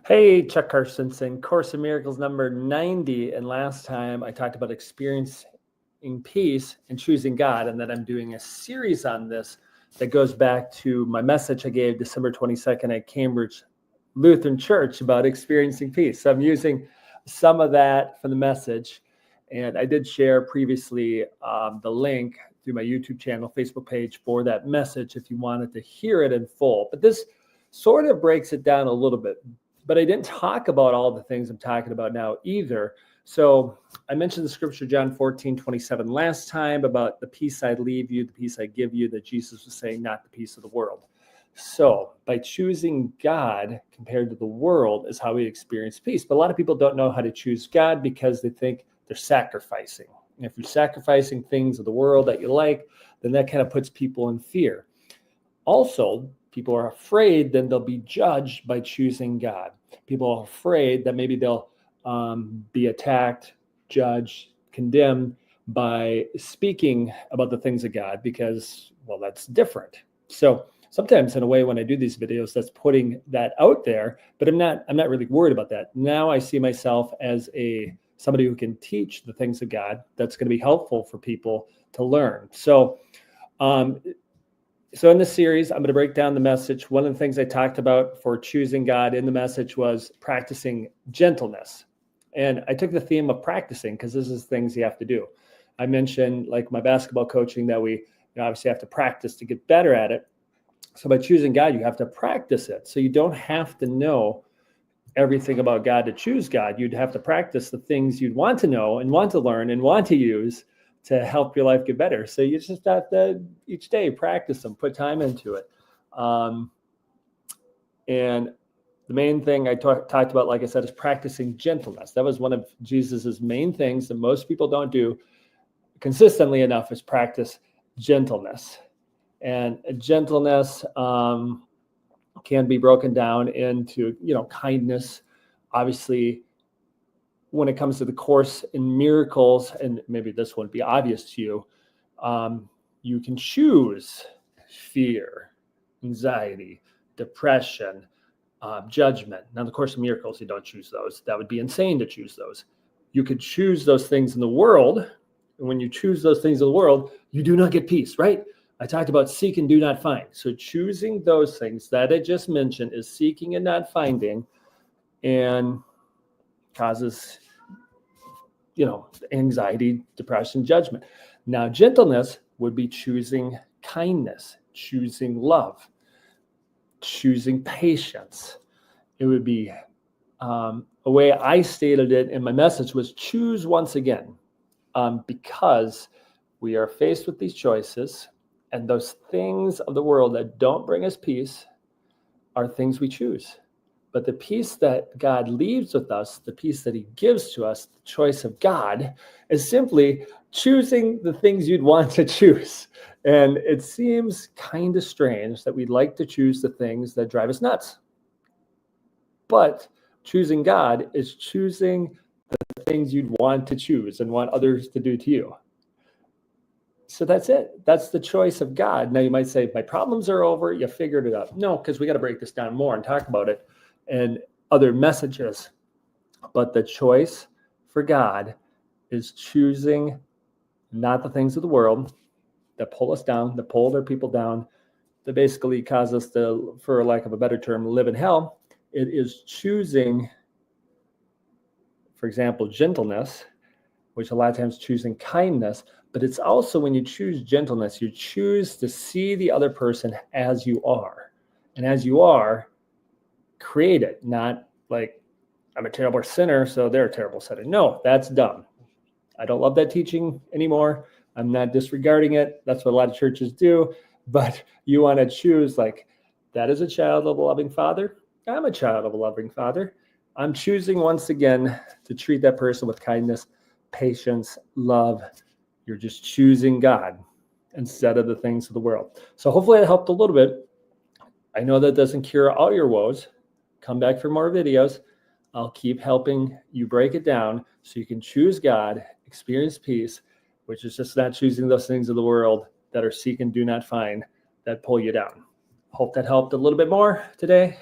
Hey, Chuck Carstensen, Course in Miracles number 90. And last time I talked about experiencing peace and choosing God. And then I'm doing a series on this that goes back to my message I gave December 22nd at Cambridge Lutheran Church about experiencing peace. So I'm using some of that from the message. And I did share previously the link through my YouTube channel, Facebook page for that message if you wanted to hear it in full. But this sort of breaks it down a little bit. But I didn't talk about all the things I'm talking about now either. So I mentioned the scripture, John 14:27 last time about the peace I leave you, the peace I give you, that Jesus was saying, not the peace of the world. So by choosing God compared to the world is how we experience peace. But a lot of people don't know how to choose God because they think they're sacrificing. And if you're sacrificing things of the world that you like, then that kind of puts people in fear. Also, people are afraid then they'll be judged by choosing God. People are afraid that maybe they'll be attacked, judged, condemned by speaking about the things of God because, well, that's different. So sometimes in a way when I do these videos, that's putting that out there, but I'm not really worried about that. Now I see myself as somebody who can teach the things of God that's going to be helpful for people to learn. So in this series, I'm going to break down the message. One of the things I talked about for choosing God in the message was practicing gentleness. And I took the theme of practicing because this is things you have to do. I mentioned like my basketball coaching that we obviously have to practice to get better at it. So by choosing God, you have to practice it. So you don't have to know everything about God to choose God. You'd have to practice the things you'd want to know and want to learn and want to use to help your life get better. So you just have to each day practice them, put time into it. And the main thing I talked about, like I said, is practicing gentleness. That was one of Jesus's main things that most people don't do consistently enough is practice gentleness. And gentleness can be broken down into, kindness. Obviously, when it comes to the Course in Miracles, and maybe this wouldn't be obvious to you, you can choose fear, anxiety, depression, judgment. Now, the Course in Miracles, you don't choose those. That would be insane to choose those. You could choose those things in the world. And when you choose those things in the world, you do not get peace, right? I talked about seek and do not find. So choosing those things that I just mentioned is seeking and not finding, and causes anxiety, depression, judgment. Now, gentleness would be choosing kindness, choosing love, choosing patience. It would be a way I stated it in my message was choose once again, because we are faced with these choices, and those things of the world that don't bring us peace are things we choose. But the peace that God leaves with us, the peace that he gives to us, the choice of God, is simply choosing the things you'd want to choose. And it seems kind of strange that we'd like to choose the things that drive us nuts. But choosing God is choosing the things you'd want to choose and want others to do to you. So that's it. That's the choice of God. Now you might say, my problems are over. You figured it out. No, because we got to break this down more and talk about it and other messages. But the choice for God is choosing not the things of the world that pull us down, that pull other people down, that basically cause us to, for lack of a better term, live in hell. It is choosing, for example, gentleness, which a lot of times choosing kindness, but it's also when you choose gentleness, you choose to see the other person as you are. And as you are, create it, not like I'm a terrible sinner, so they're a terrible sinner. No, that's dumb. I don't love that teaching anymore. I'm not disregarding it. That's what a lot of churches do. But you want to choose like, that is a child of a loving father. I'm a child of a loving father. I'm choosing once again to treat that person with kindness, patience, love. You're just choosing God instead of the things of the world. So hopefully that helped a little bit. I know that doesn't cure all your woes. Come back for more videos. I'll keep helping you break it down so you can choose God, experience peace, which is just not choosing those things of the world that are seek and do not find that pull you down. Hope that helped a little bit more today.